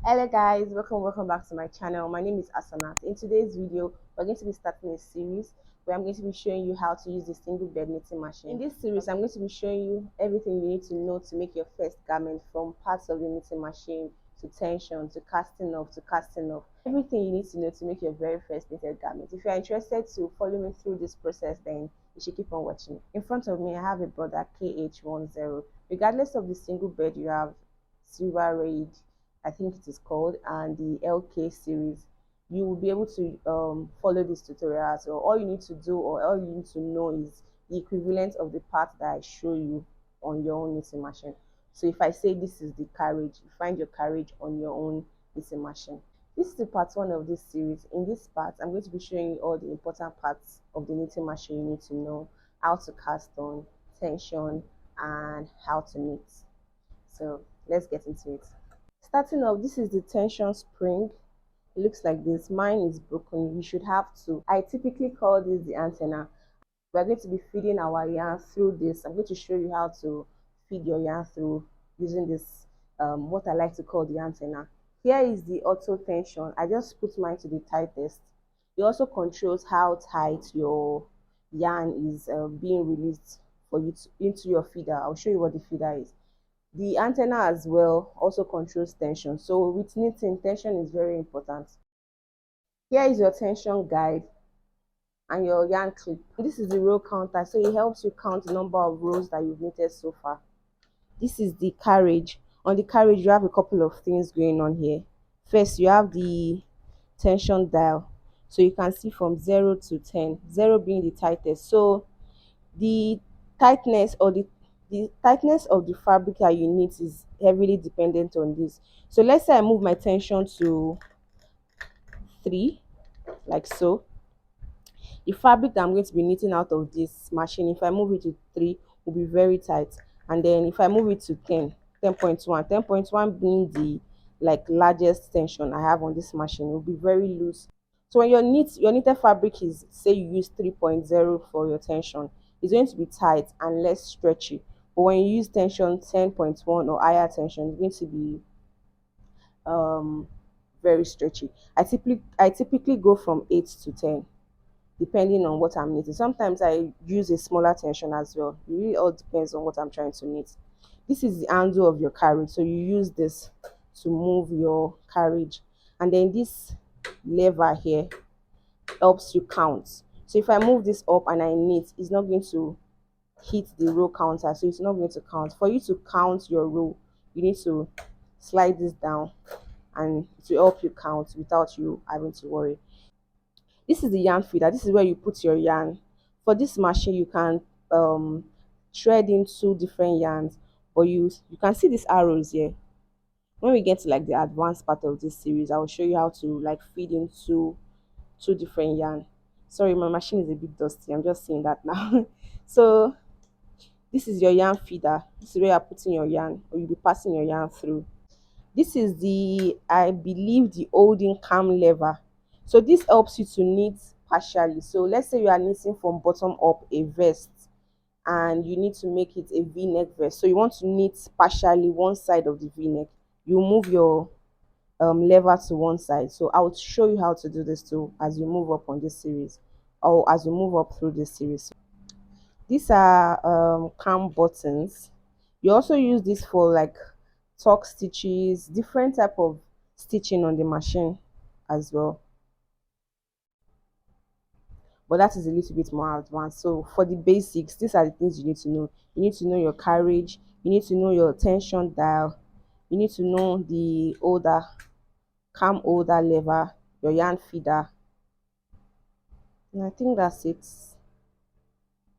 Hello guys, welcome back to my channel. My name is Asanat. In today's video, we're going to be starting a series where I'm going to be showing you how to use the single bed knitting machine. In this series, I'm going to be showing you everything you need to know to make your first garment, from parts of the knitting machine to tension to casting off. Everything you need to know to make your very first knitted garment. If you're interested to follow me through this process, then you should keep on watching. In front of me, I have a brother KH10. Regardless of the single bed you have, silver raid, I think it is called, and the LK series, you will be able to follow this tutorial. So all you need to do, or all you need to know, is the equivalent of the part that I show you on your own knitting machine. So if I say this is the carriage, you find your carriage on your own knitting machine. This is the part one of this series. In this part, I'm going to be showing you all the important parts of the knitting machine you need to know: how to cast on, tension, and how to knit. So let's get into it. Starting off, this is the tension spring. It looks like this. Mine is broken. You should have two. I typically call this the antenna. We're going to be feeding our yarn through this. I'm going to show you how to feed your yarn through using this, what I like to call the antenna. Here is the auto tension. I just put mine to the tightest. It also controls how tight your yarn is being released for you into your feeder. I'll show you what the feeder is. The antenna as well also controls tension. So with knitting, tension is very important. Here is your tension guide and your yarn clip. This is the row counter, so it helps you count the number of rows that you've knitted so far. This is the carriage. On the carriage, you have a couple of things going on here. First, you have the tension dial, so you can see from 0 to 10, 0 being the tightest. So the tightness or the tightness of the fabric that you knit is heavily dependent on this. So let's say I move my tension to 3, like so. The fabric that I'm going to be knitting out of this machine, if I move it to 3, will be very tight. And then if I move it to 10, 10.1, 10.1 being the largest tension I have on this machine, it will be very loose. So when your knitted fabric is, say you use 3.0 for your tension, it's going to be tight and less stretchy. But when you use tension 10.1 or higher tension, it's going to be very stretchy. I typically go from 8 to 10, depending on what I'm knitting. Sometimes I use a smaller tension as well. It really all depends on what I'm trying to knit. This is the handle of your carriage, so you use this to move your carriage, and then this lever here helps you count. So if I move this up and I knit, it's not going to hit the row counter, so it's not going to count. For you to count your row, you need to slide this down, and it will help you count without you having to worry. This is the yarn feeder. This is where you put your yarn. For this machine, you can thread in 2 different yarns, but you can see these arrows here. When we get to the advanced part of this series, I will show you how to feed into 2 different yarn. Sorry, my machine is a bit dusty. I'm just saying that now. So this is your yarn feeder. This is where you're putting your yarn, or you'll be passing your yarn through. This is the, I believe, the holding cam lever. So this helps you to knit partially. So let's say you are knitting from bottom up a vest, and you need to make it a v-neck vest. So you want to knit partially one side of the v-neck. You move your lever to one side. So I will show you how to do this too as you move up on this series, or as you move up through this series. These are cam buttons. You also use this for tuck stitches, different type of stitching on the machine as well, but that is a little bit more advanced. So for the basics, these are the things you need to know. You need to know your carriage, you need to know your tension dial, you need to know the cam holder lever, your yarn feeder, and I think that's it.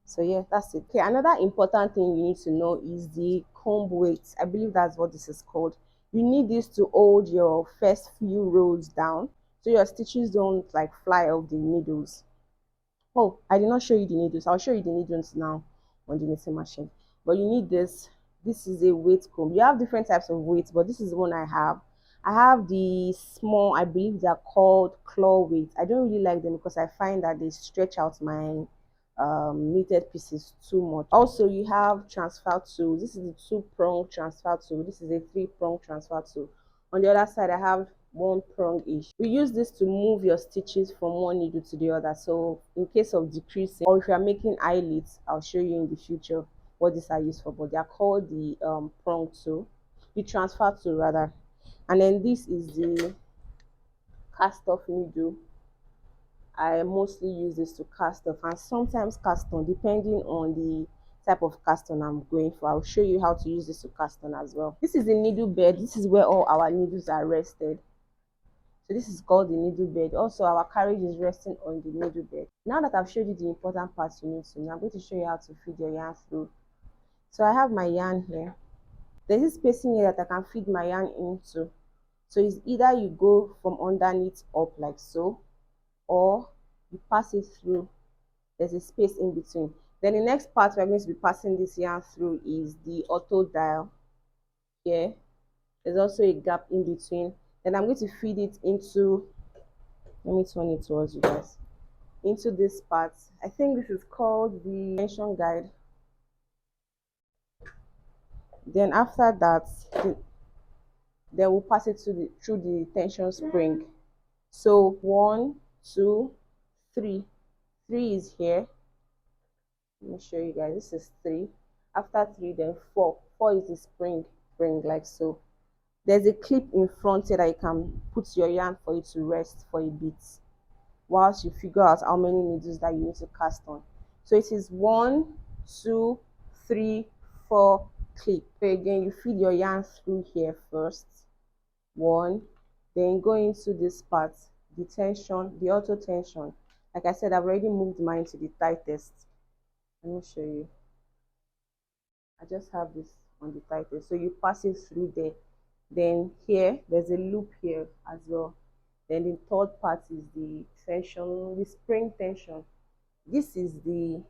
So yeah, that's it. Okay, another important thing you need to know is the comb weight. I believe that's what this is called. You need this to hold your first few rows down, so your stitches don't fly off the needles. Oh, I did not show you the needles. I'll show you the needles now on the knitting machine. But you need this. This is a weight comb. You have different types of weights, but this is the one I have. I have the small, I believe they're called claw weight. I don't really like them because I find that they stretch out my knitted pieces too much. Also, you have transfer tool. This is the 2-prong transfer tool. This is a 3-prong transfer tool. On the other side I have one prong each. We use this to move your stitches from one needle to the other. So in case of decreasing, or if you are making eyelids, I'll show you in the future what these are used for, but they are called the prong tool, the transfer tool rather. And then this is the cast off needle. I mostly use this to cast off and sometimes cast on, depending on the type of cast on I'm going for. I'll show you how to use this to cast on as well. This is the needle bed. This is where all our needles are rested. So this is called the needle bed. Also, our carriage is resting on the needle bed. Now that I've showed you the important parts you need to know, I'm going to show you how to feed your yarn through. So I have my yarn here. There's this spacing here that I can feed my yarn into. So it's either you go from underneath up like so, or you pass it through. There's a space in between. Then the next part we're going to be passing this yarn through is the auto dial here. There's also a gap in between. Then I'm going to feed it into, let me turn it towards you guys, into this part. I think this is called the tension guide. Then after that, then we'll pass it through the tension spring. So 1, 2, 3. 3 is here. Let me show you guys. This is 3. After 3, then 4. 4 is the spring like so. There's a clip in front here that you can put your yarn for it to rest for a bit whilst you figure out how many needles that you need to cast on. So it is 1, 2, 3, 4 clip. So again, you feed your yarn through here first. 1, then go into this part, the tension, the auto tension. Like I said, I've already moved mine to the tightest. Let me show you. I just have this on the tightest. So you pass it through there. Then here, there's a loop here as well. Then the third part is the tension, the spring tension. This is the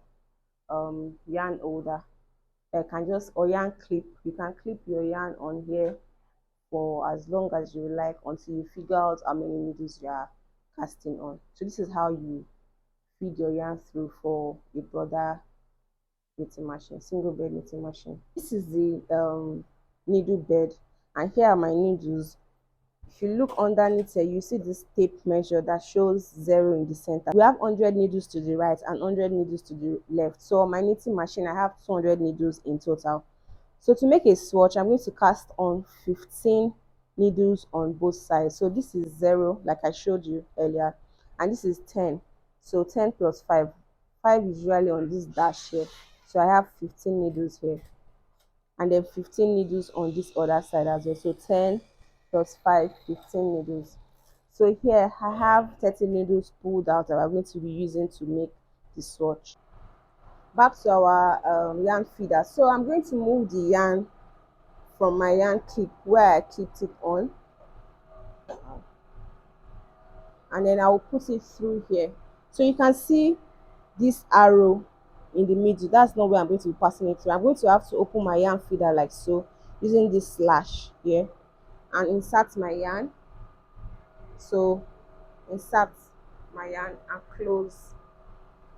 yarn holder. I can just, or yarn clip. You can clip your yarn on here for as long as you like until you figure out how many needles you are casting on. So this is how you feed your yarn through for a broader knitting machine, single bed knitting machine. This is the needle bed, and here are my needles. If you look underneath here, you see this tape measure that shows 0 in the center. We have 100 needles to the right and 100 needles to the left. So on my knitting machine, I have 200 needles in total. So to make a swatch, I'm going to cast on 15 needles on both sides. So this is 0, like I showed you earlier, and this is 10. So 10 plus 5. 5 is usually on this dash here. So I have 15 needles here, and then 15 needles on this other side as well. So 10 plus 5, 15 needles. So here I have 30 needles pulled out that I'm going to be using to make the swatch. Back to our yarn feeder. So I'm going to move the yarn from my yarn clip where I clipped it on, and then I will put it through here. So you can see this arrow in the middle. That's not where I'm going to be passing it through. I'm going to have to open my yarn feeder like so, using this slash here, and insert my yarn. So insert my yarn and close.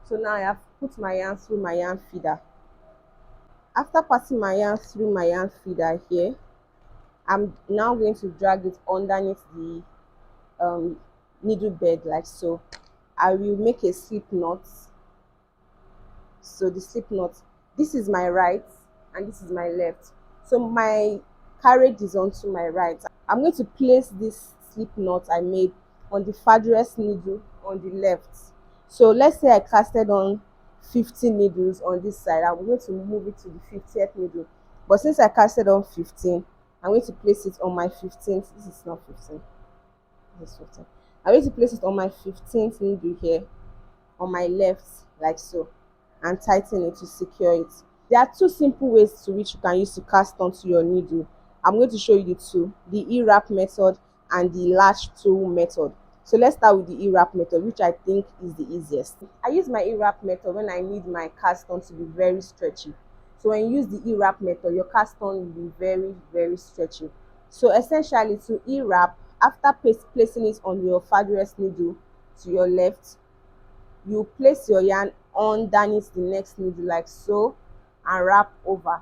So now I have put my yarn through my yarn feeder. After passing my yarn through my yarn feeder here, I'm now going to drag it underneath the needle bed like so. I will make a slip knot. So the slip knot, this is my right and this is my left. So my carriage is onto my right. I'm going to place this slip knot I made on the farthest needle on the left. So let's say I casted on 15 needles on this side. I'm going to move it to the 50th needle. But since I casted on 15, I'm going to place it on my 15th. This is not 15. This is 15. I'm going to place it on my 15th needle here, on my left, like so, and tighten it to secure it. There are 2 simple ways to which you can use to cast onto your needle. I'm going to show you the 2, the E-wrap method and the latch tool method. So let's start with the E-wrap method, which I think is the easiest. I use my E-wrap method when I need my cast on to be very stretchy. So when you use the E-wrap method, your cast on will be very, very stretchy. So essentially, to E-wrap, after placing it on your farthest needle to your left, you place your yarn underneath the next needle like so, and wrap over,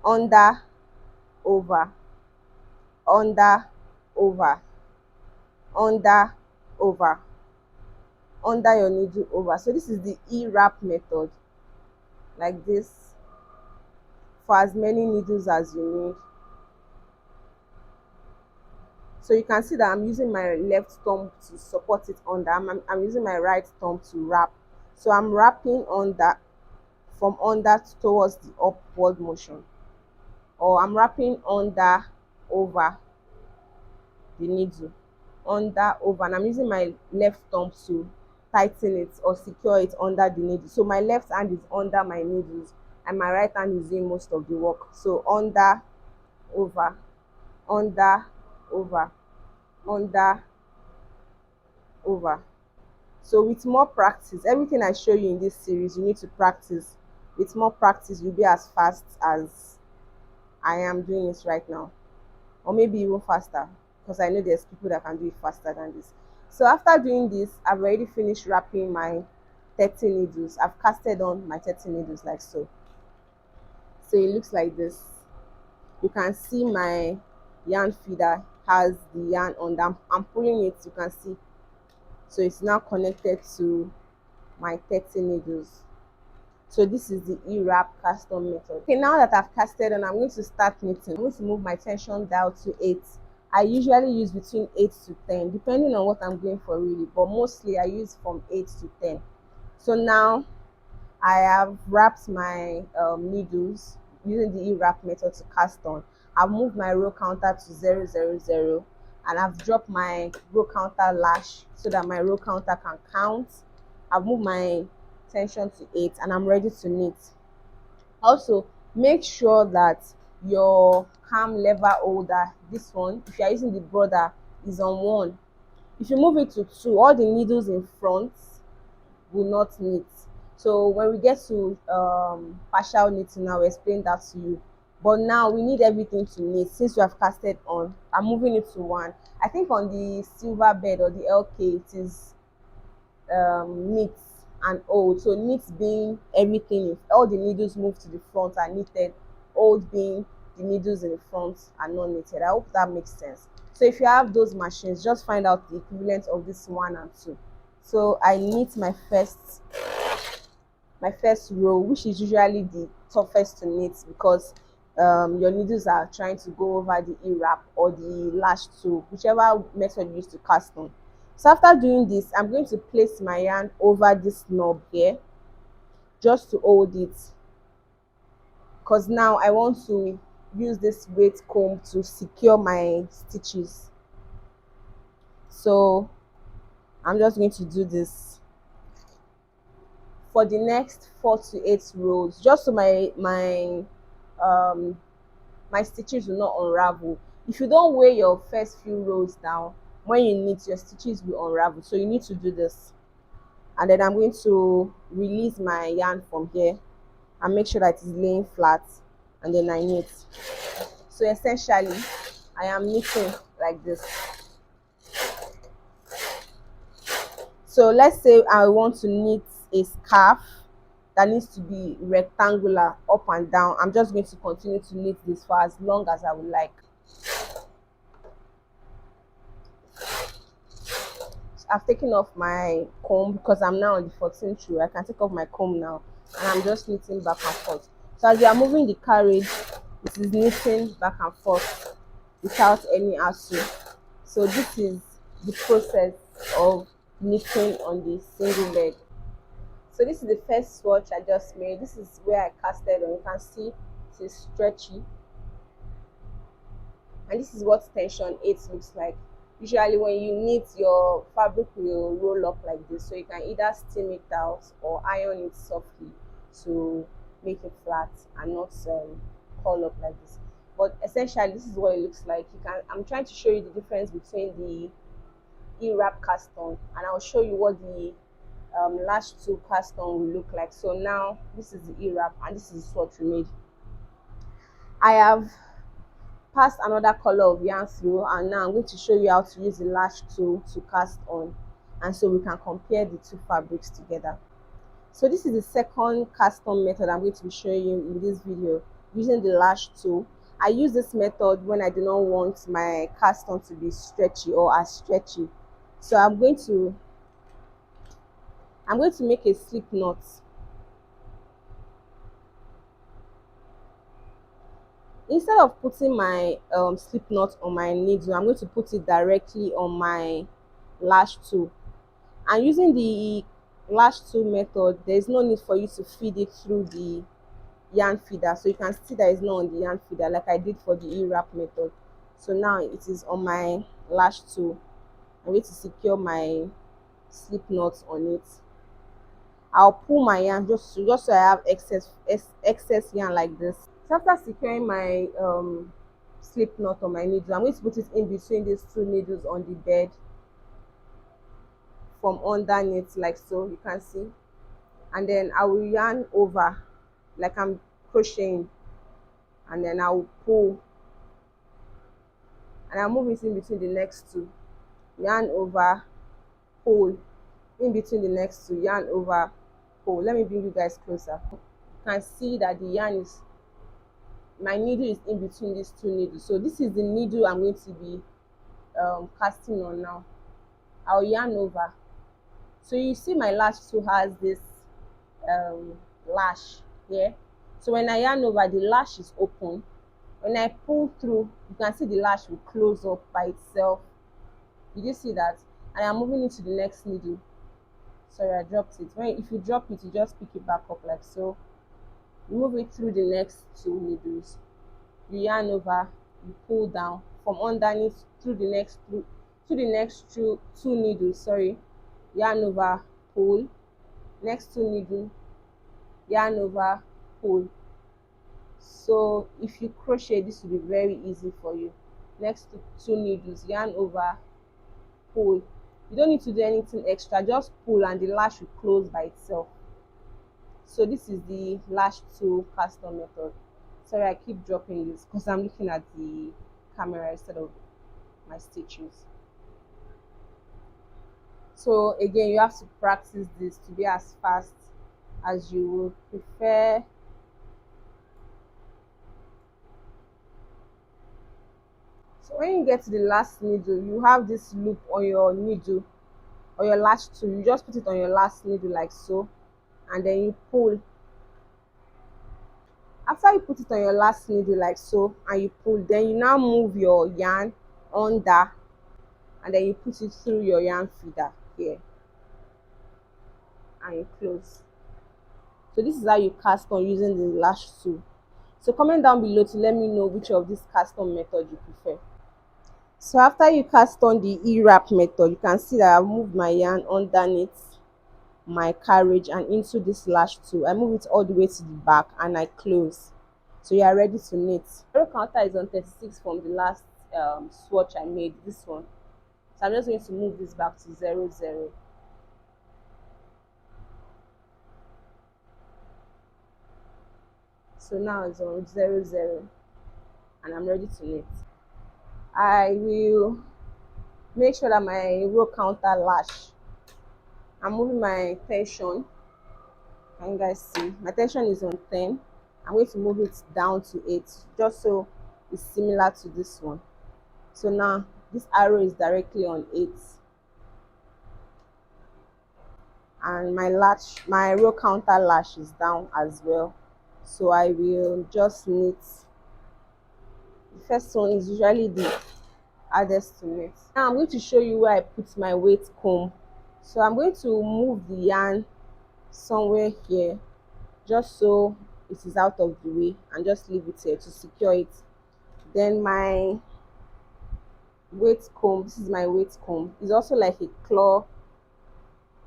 under, over, under, over, under, over, under your needle, over. So this is the E-wrap method, like this, for as many needles as you need. So you can see that I'm using my left thumb to support it under. I'm using my right thumb to wrap. So I'm wrapping under, from under towards the upward motion, or I'm wrapping under, over the needle, under, over, and I'm using my left thumb to tighten it or secure it under the needle. So my left hand is under my needles and my right hand is doing most of the work. So under, over, under, over, under, over. So with more practice, everything I show you in this series, you need to practice. With more practice, you'll be as fast as I am doing it right now, or maybe even faster, because I know there's people that can do it faster than this. So after doing this, I've already finished wrapping my 30 needles. I've casted on my 30 needles like so. So it looks like this. You can see my yarn feeder has the yarn on them. I'm pulling it, you can see. So it's now connected to my 30 needles. So this is the E-wrap cast on method. Okay, now that I've casted on, I'm going to start knitting. I'm going to move my tension dial to 8. I usually use between 8 to 10, depending on what I'm going for really, but mostly I use from 8 to 10. So now I have wrapped my needles using the E-wrap method to cast on. I've moved my row counter to 0, 0, 0, and I've dropped my row counter lash so that my row counter can count. I've moved my tension to 8 and I'm ready to knit. Also, make sure that your cam lever holder, this one, if you are using the border, is on 1. If you move it to 2, all the needles in front will not knit. So when we get to partial knitting, I'll explain that to you. But now we need everything to knit. Since we have casted on, I'm moving it to 1. I think on the silver bed or the LK, it is knit and old. So knit being everything, if all the needles move to the front are knitted, old being the needles in the front are not knitted. I hope that makes sense. So if you have those machines, just find out the equivalent of this 1 and 2. So I knit my first row, which is usually the toughest to knit, because your needles are trying to go over the E-wrap or the lash tool, whichever method you use to cast on. So after doing this, I'm going to place my yarn over this knob here just to hold it, because now I want to use this weight comb to secure my stitches. So I'm just going to do this for the next 4 to 8 rows, just so my stitches will not unravel. If you don't weigh your first few rows down, when you knit, your stitches will unravel. So you need to do this. And then I'm going to release my yarn from here and make sure that it's laying flat, and then I knit. So essentially, I am knitting like this. So let's say I want to knit a scarf that needs to be rectangular up and down. I'm just going to continue to knit this for as long as I would like. I've taken off my comb because I'm now on the 14th row. I can take off my comb now, and I'm just knitting back and forth. So as you are moving the carriage, it is knitting back and forth without any hassle. So this is the process of knitting on the single leg. So this is the first swatch I just made. This is where I casted on. You can see it is stretchy, and this is what tension 8 looks like. Usually when you knit, your fabric will roll up like this, so you can either steam it out or iron it softly to make it flat and not curl up like this. But essentially this is what it looks like. I'm trying to show you the difference between the E-wrap cast on, and I'll show you what the lash tool cast on will look like. So now this is the E-wrap and this is what we made. I have passed another color of yarn through, and now I'm going to show you how to use the lash tool to cast on, and so we can compare the two fabrics together. So this is the second cast on method I'm going to be showing you in this video, using the lash tool. I use this method when I do not want my cast on to be stretchy or as stretchy. So I'm going to make a slip knot. Instead of putting my slip knot on my needle, I'm going to put it directly on my lash tool. And using the lash tool method, there is no need for you to feed it through the yarn feeder. So you can see that it's not on the yarn feeder like I did for the e-wrap method. So now it is on my lash tool. I'm going to secure my slip knot on it. I'll pull my yarn just so I have excess yarn like this. So after securing my slip knot on my needle, I'm going to put it in between these two needles on the bed from underneath, like so, you can see. And then I will yarn over like I'm crocheting, and then I will pull, and I'll move it in between the next two, yarn over, pull, in between the next two, yarn over, pull. Let me bring you guys closer. You can see that the yarn is, my needle is in between these two needles. So this is the needle I'm going to be casting on now. I'll yarn over. So you see my lash too has this lash here. So when I yarn over, the lash is open. When I pull through, you can see the lash will close up by itself. Did you see that? And I'm moving into the next needle. Sorry, I dropped it. If you drop it, you just pick it back up like so. You move it through the next two needles. You yarn over, you pull down from underneath through the next two needles. Sorry, yarn over, pull, next two needles, yarn over, pull. So if you crochet, this will be very easy for you. Next two needles, yarn over, pull. You don't need to do anything extra, just pull and the lash will close by itself. So this is the lash tool cast on method. Sorry, I keep dropping this because I'm looking at the camera instead of my stitches. So again, you have to practice this to be as fast as you would prefer. So when you get to the last needle, you have this loop on your needle or your lash tool. You just put it on your last needle like so, and then you pull. After you put it on your last needle like so and you pull, then you now move your yarn under, and then you put it through your yarn feeder here and you close. So this is how you cast on using the lash tool. So comment down below to let me know which of these cast on method you prefer. So after you cast on the e-wrap method, you can see that I've moved my yarn underneath my carriage and into this lash tool. I move it all the way to the back and I close. So you are ready to knit. The row counter is on 36 from the last swatch I made, this one. So I'm just going to move this back to 0, 0. So now it's on 0, 0 and I'm ready to knit. I will make sure that my row counter lash, I'm moving my tension. Can you guys see? My tension is on 10. I'm going to move it down to 8 just so it's similar to this one. So now this arrow is directly on 8. And my row counter lash is down as well. So I will just knit. The first one is usually the hardest to knit. Now I'm going to show you where I put my weight comb. So I'm going to move the yarn somewhere here just so it is out of the way, and just leave it here to secure it. Then my weight comb, this is my weight comb, is also like a claw.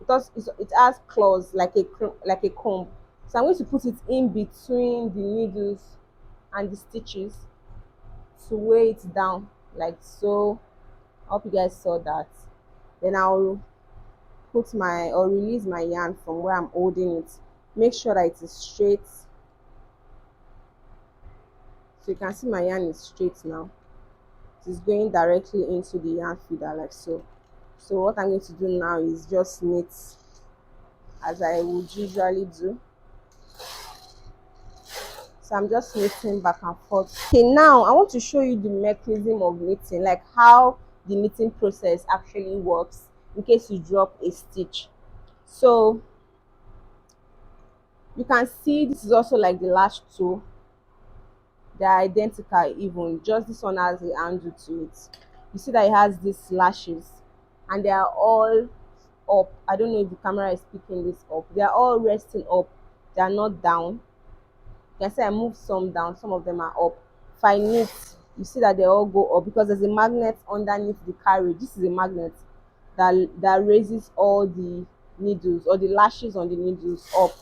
It has claws like a comb. So I'm going to put it in between the needles and the stitches to weigh it down like so. I hope you guys saw that. Then I'll release my yarn from where I'm holding it. Make sure that it is straight. So you can see my yarn is straight now. It is going directly into the yarn feeder like so. So what I'm going to do now is just knit as I would usually do. So So I'm just knitting back and forth. Okay, now I want to show you the mechanism of knitting, like how the knitting process actually works in case you drop a stitch. So you can see this is also like the last two. They're identical, even just this one has a handle to it. You see that it has these lashes and they are all up. I don't know if the camera is picking this up. They are all resting up, they are not down. You can see I moved some down, some of them are up. If I knit, you see that they all go up because there's a magnet underneath the carriage. This is a magnet that raises all the needles or the lashes on the needles up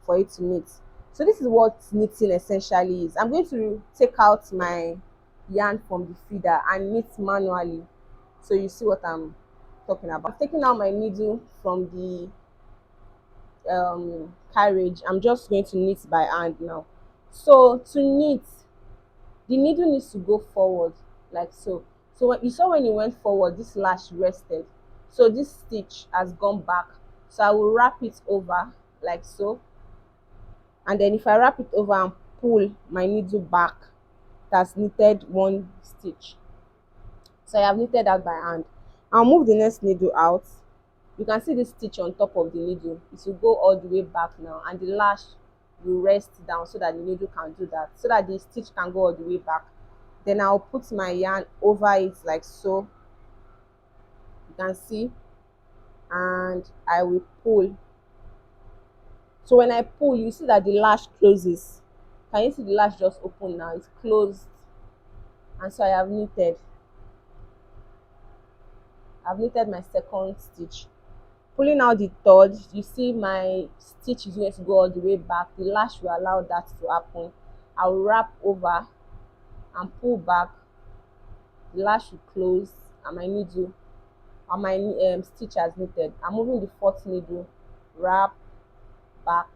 for it to knit. So this is what knitting essentially is. I'm going to take out my yarn from the feeder and knit manually so you see what I'm talking about. I've taken out my needle from the carriage. I'm just going to knit by hand now. So to knit, the needle needs to go forward like so. So when you saw when it went forward, this lash rested, so this stitch has gone back. So I will wrap it over like so, and then if I wrap it over and pull my needle back, that's knitted one stitch. So I have knitted that by hand. I'll move the next needle out. You can see this stitch on top of the needle. It will go all the way back now, and the lash will rest down so that the needle can do that, so that the stitch can go all the way back. Then I'll put my yarn over it like so, you can see, and I will pull. So when I pull, you see that the lash closes. Can you see the lash just open now? It's closed. And so I have knitted. I've knitted my second stitch. Pulling out the third, you see my stitch is going to go all the way back. The lash will allow that to happen. I will wrap over and pull back. The lash will close and my needle and my stitch has knitted. I'm moving the fourth needle, wrap, back.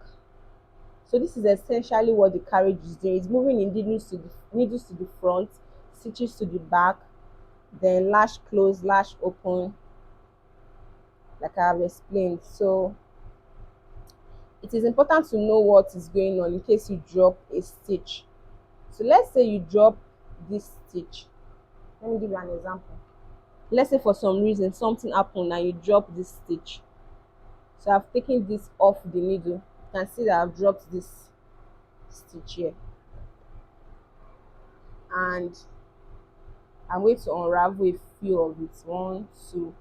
So this is essentially what the carriage is doing. It's moving in needles to the front, stitches to the back, then lash close, lash open, like I have explained. So it is important to know what is going on in case you drop a stitch. So let's say you drop this stitch. Let me give you an example. Let's say for some reason something happened and you drop this stitch. So I've taken this off the needle. You can see that I've dropped this stitch here, and I'm going to unravel a few of it. 1, 2,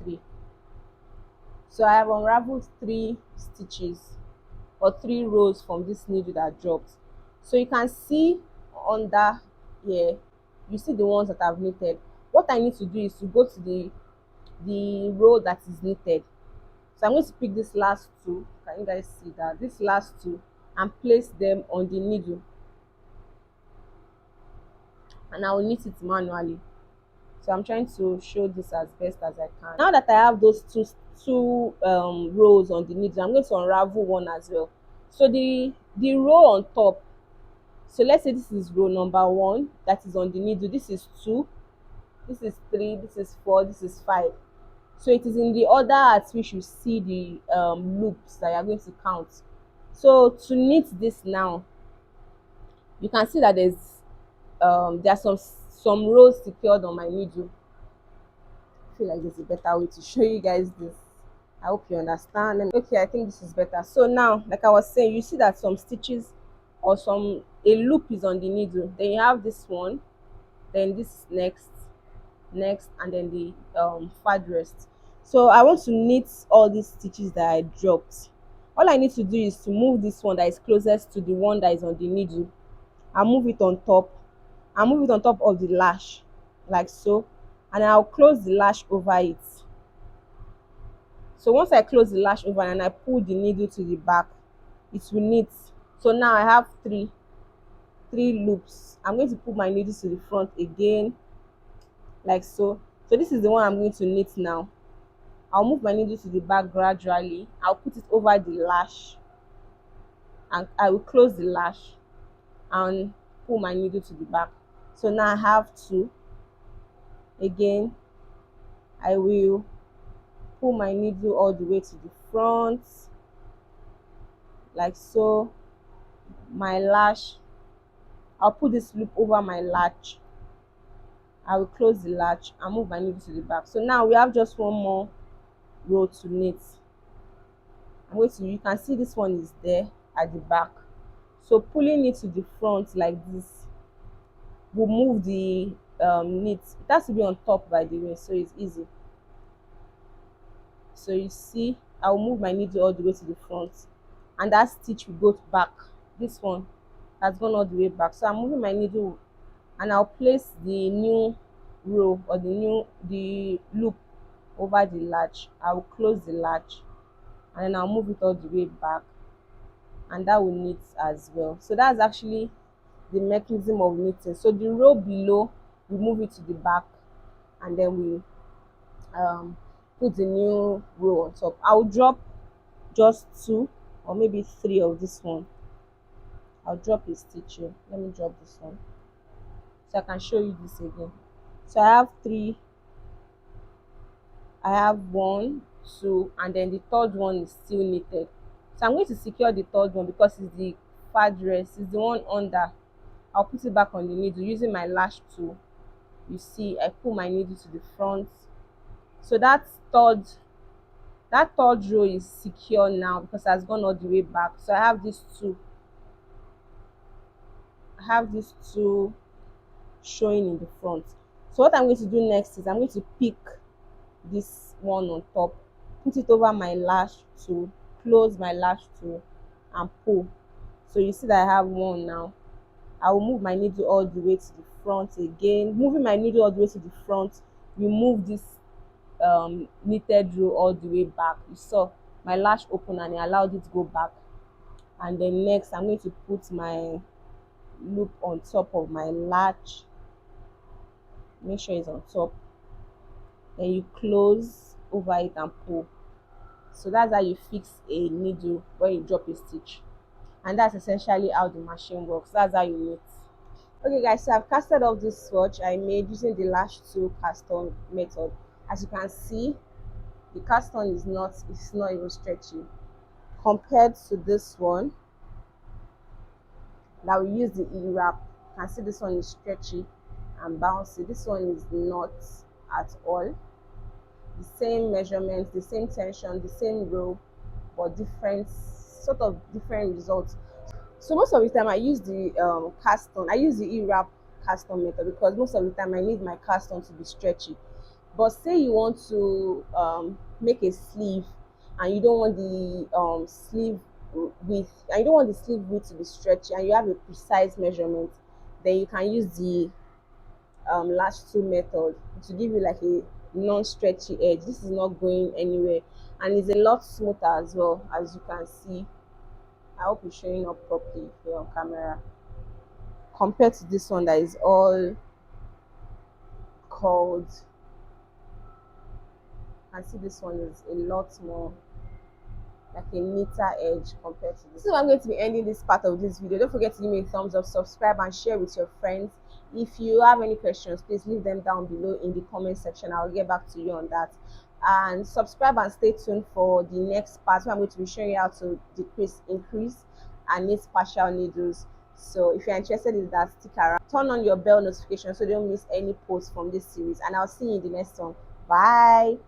3. So I have unraveled 3 stitches or 3 rows from this needle that dropped. So you can see under here, you see the ones that I've knitted. What I need to do is to go to the row that is knitted. So I'm going to pick this last 2. Can you guys see that? This last 2, and place them on the needle, and I will knit it manually. So I'm trying to show this as best as I can. Now that I have those two rows on the needle, I'm going to unravel one as well. So the row on top, so let's say this is row number 1 that is on the needle. This is 2, this is 3, this is 4, this is 5. So it is in the order at which you see the loops that you are going to count. So to knit this now, you can see that there are some rows secured on my needle. I feel like there's a better way to show you guys this. I hope you understand. Okay, I think this is better. So now, like I was saying, you see that some stitches or a loop is on the needle. Then you have this one, then this next, and then the farthest. So I want to knit all these stitches that I dropped. All I need to do is to move this one that is closest to the one that is on the needle. I'll move it on top. I'll move it on top of the lash like so, and I'll close the lash over it. So once I close the lash over and I pull the needle to the back, it will knit. So now I have three loops. I'm going to put my needle to the front again like so. So this is the one I'm going to knit now. I'll move my needle to the back gradually. I'll put it over the lash, and I will close the lash and pull my needle to the back. So now I have 2. Again, I will pull my needle all the way to the front like so. My lash I'll put this loop over my latch. I will close the latch and move my needle to the back. So now we have just one more row to knit. I'm going to, you can see this one is there at the back. So pulling it to the front like this will move the knit. It has to be on top, by the way, so it's easy. So you see, I will move my needle all the way to the front, and that stitch will go back. This one has gone all the way back. So I'm moving my needle, and I'll place the new row or the loop over the latch. I will close the latch, and then I'll move it all the way back, and that will knit as well. So that's actually the mechanism of knitting. So the row below, we move it to the back, and then we put the new row on top. I'll drop just 2 or maybe 3 of this one. I'll drop a stitch here. Let me drop this one so I can show you this again. So I have 3, I have 1, 2, and then the third one is still knitted. So I'm going to secure the third one because it's the farthest, it's the one under. I'll put it back on the needle using my lash tool. You see, I pull my needle to the front. So that third row is secure now because it has gone all the way back. So I have these two showing in the front. So what I'm going to do next is I'm going to pick this one on top, put it over my lash tool, close my lash tool, and pull. So you see that I have one now. I will move my needle all the way to the front again. Moving my needle all the way to the front, you move this knitted row all the way back. You saw my lash open and it allowed it to go back. And then next I'm going to put my loop on top of my latch. Make sure it's on top. Then you close over it and pull. So that's how you fix a needle when you drop a stitch. And that's essentially how the machine works. That's how you knit. Okay guys, so I've casted off this swatch I made using the lash tool cast on method. As you can see, the cast on is not even stretchy compared to this one that we use the e-wrap. You can see this one is stretchy and bouncy. This one is not at all. The same measurements, the same tension, the same row, but different results. So most of the time I use the cast on. I use the e-wrap cast on method because most of the time I need my cast on to be stretchy. But say you want to make a sleeve and you don't want the sleeve width to be stretchy, and you have a precise measurement, then you can use the lash tool method to give you like a non-stretchy edge. This is not going anywhere, and it's a lot smoother as well, as you can see. I hope it's showing up properly here on camera compared to this one that is all curled. You can see this one is a lot more like a neater edge compared to this. So I'm going to be ending this part of this video. Don't forget to give me a thumbs up, subscribe, and share with your friends. If you have any questions, please leave them down below in the comment section. I'll get back to you on that. And subscribe and stay tuned for the next part where I'm going to be showing you how to decrease, increase, and knit partial needles. So if you're interested in that, stick around. Turn on your bell notification so you don't miss any posts from this series. And I'll see you in the next one. Bye.